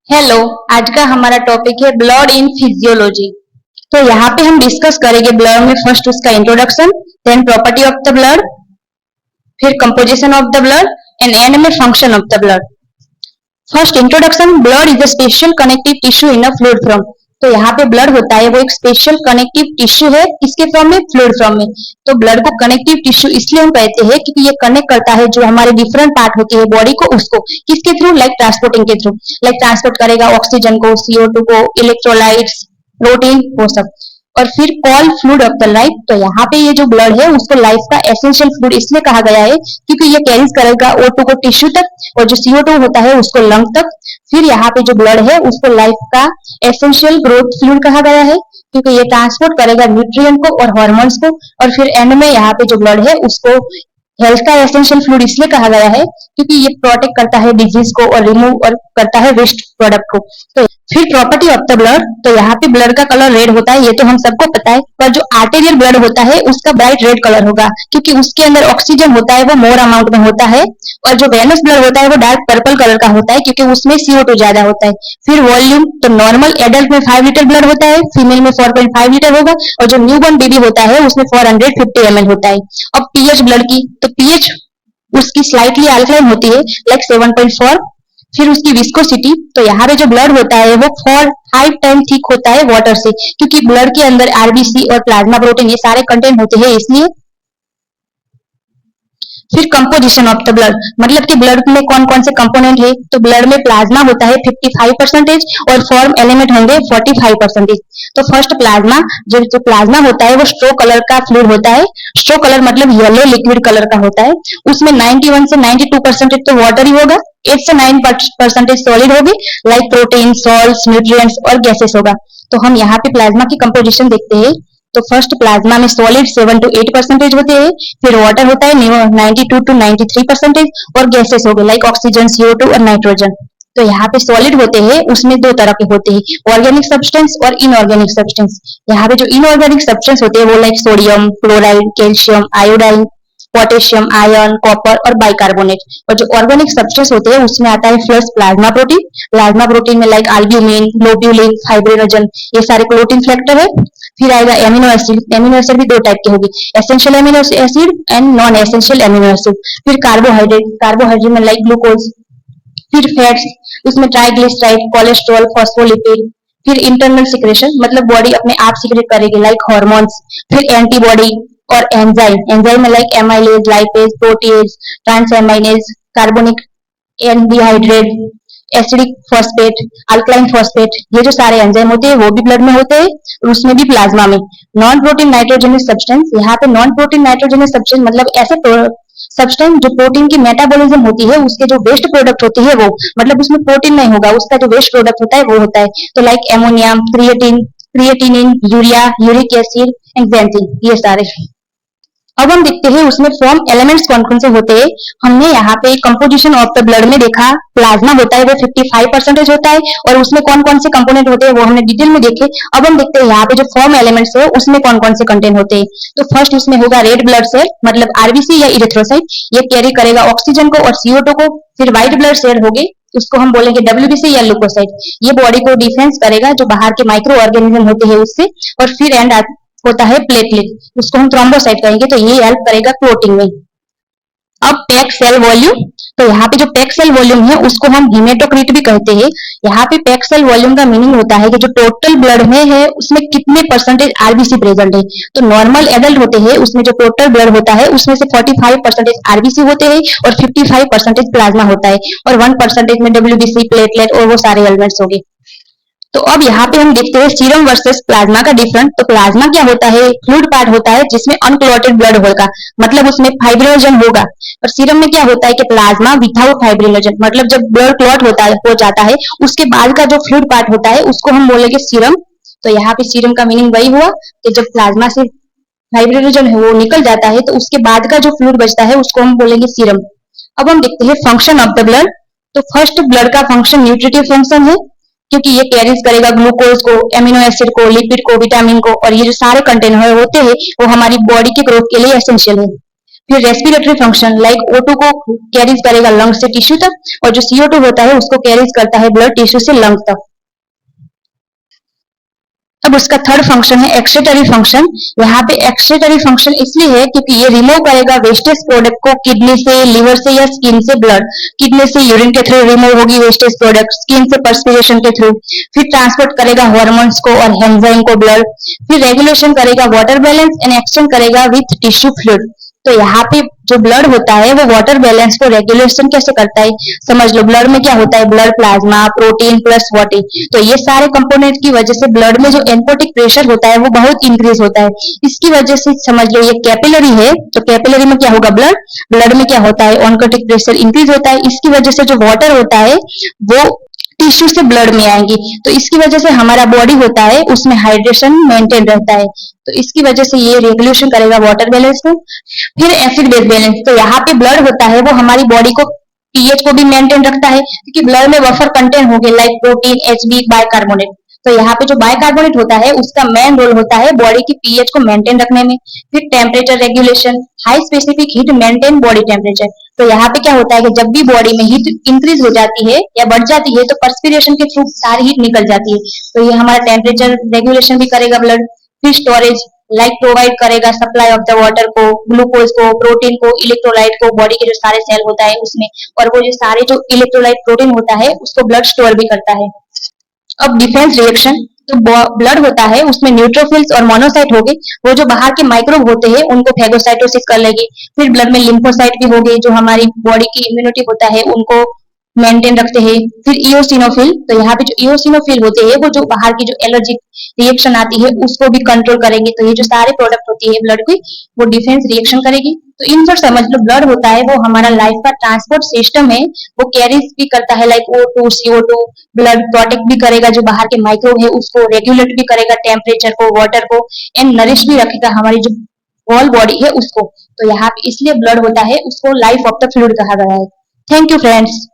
Hello. आज का हमारा टॉपिक है ब्लड इन फिजियोलॉजी। तो यहाँ पे हम डिस्कस करेंगे ब्लड में फर्स्ट उसका introduction, then property of the blood, फिर composition of the blood and end में function of the blood. First introduction, blood is a special connective tissue in a fluid form. तो यहाँ पे blood होता है वो एक स्पेशल कनेक्टिव टिश्यू है, किसके फॉर्म में? फ्लूइड फॉर्म में। तो ब्लड को कनेक्टिव टिश्यू इसलिए हम कहते हैं क्योंकि ये कनेक्ट करता है जो हमारे डिफरेंट पार्ट होती है बॉडी को, उसको किसके थ्रू? लाइक ट्रांसपोर्टिंग के थ्रू। लाइक ट्रांसपोर्ट करेगा ऑक्सीजन को, CO2 को, इलेक्ट्रोलाइट्स, प्रोटीन, वो सब। और फिर call fluid of the life. तो यहाँ पे ये जो ब्लड है उसको लाइफ का एसेंशियल फ्लूइड इसलिए कहा गया है क्योंकि ये कैरीज करेगा O2 को टिश्यू तक और जो CO2 होता है उसको लंग तक। फिर यहाँ पे जो ब्लड है उसको लाइफ का एसेंशियल ग्रोथ फ्लूइड कहा गया है क्योंकि ये ट्रांसपोर्ट करेगा न्यूट्रिएंट को और हार्मोन्स को। और फिर एंड में यहाँ पे जो ब्लड है उसको हेल्थ का एसेंशियल फ्लूइड इसलिए कहा गया है क्योंकि ये प्रोटेक्ट करता है डिजीज को और रिमूव और करता है वेस्ट प्रोडक्ट को। तो फिर प्रॉपर्टी ऑफ द ब्लड। तो यहाँ पे ब्लड का कलर रेड होता है, ये तो हम सबको पता है, पर जो आर्टेरियल ब्लड होता है उसका ब्राइट रेड कलर होगा क्योंकि उसके अंदर ऑक्सीजन होता है वो मोर अमाउंट में होता है। और जो वेनस ब्लड होता है वो डार्क पर्पल कलर का होता है क्योंकि उसमें CO2 ज्यादा होता है। फिर वॉल्यूम, तो नॉर्मल एडल्ट में 5 लीटर ब्लड होता है, फीमेल में 4.5 लीटर होगा और जो न्यूबॉर्न बेबी होता है उसमें 450 ml होता है। अब पीएच ब्लड की, तो पीएच उसकी स्लाइटली अल्कलाइन होती है, लाइक 7.4। फिर उसकी विस्कोसिटी, तो यहाँ पे जो ब्लड होता है वो 5 टाइम थिक होता है वाटर से क्योंकि ब्लड के अंदर आरबीसी और प्लाज्मा प्रोटीन ये सारे कंटेंट होते हैं इसलिए। फिर कंपोजिशन ऑफ द ब्लड, मतलब कि ब्लड में कौन कौन से कंपोनेंट है। तो ब्लड में प्लाज्मा होता है 55% और फॉर्म एलिमेंट होंगे 45%। तो फर्स्ट प्लाज्मा, जो प्लाज्मा होता है वो स्ट्रो कलर का फ्लूइड होता है। स्ट्रो कलर मतलब येलो लिक्विड कलर का होता है। उसमें 91 से 92% तो वाटर ही होगा, 8 से 9% सॉलिड होगी, लाइक प्रोटीन, सॉल्ट्स, न्यूट्रिएंट्स और गैसेस होगा। तो हम यहाँ पे प्लाज्मा की कंपोजिशन देखते हैं। तो फर्स्ट प्लाज्मा में सॉलिड 7 to 8% होते हैं, फिर वाटर होता है 92 to 93% और गैसेस हो गए लाइक ऑक्सीजन, CO2 और नाइट्रोजन। तो यहाँ पे सॉलिड होते हैं उसमें दो तरह के होते हैं, ऑर्गेनिक सब्सटेंस और इनऑर्गेनिक सब्सटेंस। यहाँ पे जो इनऑर्गेनिक सब्सटेंस होते हैं वो like sodium, chloride, calcium, iodine, potassium, iron, copper और बाइकार्बोनेट। और जो ऑर्गेनिक सब्सटेंस होते हैं उसमें आता है first plasma protein. Plasma protein में लाइक एल्ब्यूमिन, ग्लोब्यूलिन, फाइब्रिनोजन, ये सारे प्रोटीन फैक्टर है। फिर आएगा एमिनो एसिड। एमिनो एसिड भी दो टाइप के होगी, essential amino acid and non essential amino acid. फिर कार्बोहाइड्रेट, कार्बोहाइड्रेट में लाइक ग्लूकोज। फिर फैट्स, उसमें ट्राइग्लिसराइड, कोलेस्ट्रॉल, फॉस्फोलिपिड। फिर इंटरनल सिक्रेशन, मतलब बॉडी अपने आप सिक्रेट करेगी लाइक हार्मोन्स। फिर एंटीबॉडी और एंजाइम, एंजाइम में like amylase, lipase, protease, transaminase, carbonic anhydrase, acidic phosphate, alkaline phosphate, ये जो सारे एंजाइम होते हैं वो भी ब्लड में होते हैं और उसमें भी प्लाज्मा में। नॉन प्रोटीन नाइट्रोजनस सब्सटेंस, यहाँ पे नॉन प्रोटीन नाइट्रोजनस सब्सटेंस मतलब ऐसे सब्सटेंस जो प्रोटीन की मेटाबॉलिज्म होती है उसके जो वेस्ट प्रोडक्ट होती है वो, मतलब उसमें प्रोटीन नहीं होगा, उसका जो वेस्ट प्रोडक्ट होता है वो होता है। तो like ammonia, creatine, creatinine, urea, uric acid and benzene, ये सारे। अब हम देखते हैं उसमें फॉर्म एलिमेंट्स कौन कौन से होते हैं। हमने यहाँ पे कंपोजिशन ऑफ द ब्लड में देखा, प्लाज्मा होता है वो 55% होता है और उसमें कौन कौन से कंपोनेंट होते हैं वो हमने डिटेल में देखे। अब हम देखते हैं यहाँ पे जो फॉर्म एलिमेंट्स है उसमें कौन कौन से कंटेंट होते हैं। तो फर्स्ट उसमें होगा रेड ब्लड सेल, मतलब आरबीसी या इरिथ्रोसाइट, ये कैरी करेगा ऑक्सीजन को और CO2 को। फिर व्हाइट ब्लड सेल होगी, उसको हम बोलेंगे WBC या ल्यूकोसाइट, ये बॉडी को डिफेंस करेगा जो बाहर के माइक्रो ऑर्गेनिज्म होते हैं उससे। और फिर एंड होता है प्लेटलेट, उसको हम थ्रोम्बोसाइट कहेंगे, तो ये हेल्प करेगा क्लोटिंग में। अब पैक सेल वॉल्यूम, तो यहाँ पे जो पैक सेल वॉल्यूम है उसको हम हीमेटोक्रिट भी कहते हैं। यहाँ पे पैक सेल वॉल्यूम का मीनिंग होता है कि जो टोटल ब्लड में है उसमें कितने परसेंटेज आरबीसी प्रेजेंट है। तो नॉर्मल एडल्ट होते हैं उसमें जो टोटल ब्लड होता है उसमें से 45% आरबीसी होते हैं और 55% प्लाज्मा होता है और 1% में WBC, प्लेटलेट और वो सारे एलिमेंट्स हो गए। तो अब यहाँ पे हम देखते हैं सीरम वर्सेस प्लाज्मा का डिफरेंस। तो प्लाज्मा क्या होता है? फ्लूइड पार्ट होता है जिसमें अनक्लॉटेड ब्लड होगा, मतलब उसमें फाइब्रिनोजन होगा। और सीरम में क्या होता है कि प्लाज्मा विदाउट फाइब्रिनोजन, मतलब जब ब्लड क्लॉट होता है हो जाता है उसके बाद का जो फ्लूइड पार्ट होता है उसको हम बोलेंगे सीरम। तो यहाँ पे सीरम का मीनिंग वही हुआ कि जब प्लाज्मा से फाइब्रिनोजन है वो निकल जाता है तो उसके बाद का जो फ्लूइड बचता है उसको हम बोलेंगे सीरम। अब हम देखते हैं फंक्शन ऑफ द ब्लड। तो फर्स्ट ब्लड का फंक्शन न्यूट्रिटिव फंक्शन है क्योंकि ये कैरीज करेगा ग्लूकोज को, एमिनो एसिड को, लिपिड को, विटामिन को, और ये जो सारे कंटेनर होते हैं वो हमारी बॉडी के ग्रोथ के लिए एसेंशियल है। फिर रेस्पिरेटरी फंक्शन लाइक O2 को कैरीज करेगा लंग से टिश्यू तक, और जो CO2 होता है उसको कैरीज करता है ब्लड टिश्यू से लंग तक। अब उसका थर्ड फंक्शन है एक्सक्रीटरी फंक्शन। यहाँ पे एक्सक्रीटरी फंक्शन इसलिए है क्योंकि ये रिमूव करेगा वेस्टेज प्रोडक्ट को किडनी से, लिवर से या स्किन से ब्लड। किडनी से यूरिन के थ्रू रिमूव होगी वेस्टेज प्रोडक्ट, स्किन से पर्सपिरेशन के थ्रू, फिर ट्रांसपोर्ट करेगा हार्मोन्स को और एंजाइम को ब्लड, फिर रेगुलेशन करेगा वाटर बैलेंस एंड एक्सचेंज करेगा विथ टिश्यू फ्लूइड। तो यहाँ पे जो ब्लड होता है वो वाटर बैलेंस को रेगुलेशन कैसे करता है, समझ लो। ब्लड में क्या होता है, blood plasma, protein plus water. तो ये सारे कंपोनेंट की वजह से ब्लड में जो एम्पोटिक प्रेशर होता है वो बहुत इंक्रीज होता है। इसकी वजह से समझ लो ये कैपिलरी है, तो कैपिलरी में क्या होगा, ब्लड में क्या होता है, ऑनकोटिक प्रेशर इंक्रीज होता है। इसकी वजह से जो वाटर होता है वो टिश्यू से ब्लड में आएंगी, तो इसकी वजह से हमारा बॉडी होता है उसमें हाइड्रेशन मेंटेन रहता है। तो इसकी वजह से ये रेगुलेशन करेगा वाटर बैलेंस को। फिर एसिड बेस बैलेंस, तो यहाँ पे ब्लड होता है वो हमारी बॉडी को पीएच को भी मेंटेन रखता है, क्योंकि ब्लड में बफर कंटेंट हो गए लाइक प्रोटीन, एचबी, बाइकार्बोनेट। तो यहाँ पे जो बाइकार्बोनेट होता है उसका मेन रोल होता है बॉडी की पीएच को मेंटेन रखने में। फिर temperature regulation, high specific heat maintain body temperature. तो यहाँ पे क्या होता है कि जब भी बॉडी में हीट इंक्रीज हो जाती है या बढ़ जाती है तो पर्सपिरेशन के थ्रू सारी हीट निकल जाती है, तो ये हमारा टेम्परेचर रेगुलेशन भी करेगा ब्लड। फिर स्टोरेज लाइक प्रोवाइड करेगा सप्लाई ऑफ द वाटर को, ग्लूकोज को, प्रोटीन को, इलेक्ट्रोलाइट को बॉडी के जो सारे सेल होता है उसमें, और वो जो सारे जो इलेक्ट्रोलाइट प्रोटीन होता है उसको ब्लड स्टोर भी करता है। अब डिफेंस रिएक्शन, तो ब्लड होता है उसमें न्यूट्रोफिल्स और मोनोसाइट हो गए, वो जो बाहर के माइक्रोब होते हैं उनको फैगोसाइटोसिस कर लेगी। फिर ब्लड में लिम्फोसाइट भी हो गए जो हमारी बॉडी की इम्यूनिटी होता है उनको मेंटेन रखते हैं। फिर इओसिनोफिल, तो यहाँ पे जो इओसिनोफिल होते हैं वो जो बाहर की जो एलर्जिक रिएक्शन आती है उसको भी कंट्रोल करेंगे। तो ये जो सारे प्रोडक्ट होती है ब्लड की वो डिफेंस रिएक्शन करेगी। तो इन पर समझ लो ब्लड होता है वो हमारा लाइफ का ट्रांसपोर्ट सिस्टम है, वो कैरीज भी करता है like O2, CO2। Blood protect भी करेगा जो बाहर के माइक्रोब है उसको, रेगुलेट भी करेगा टेम्परेचर को, वाटर को, एंड नरिश भी रखेगा हमारी जो होल बॉडी है उसको। तो यहाँ पे इसलिए ब्लड होता है उसको लाइफ ऑफ द फ्लूइड कहा गया है। Thank you friends.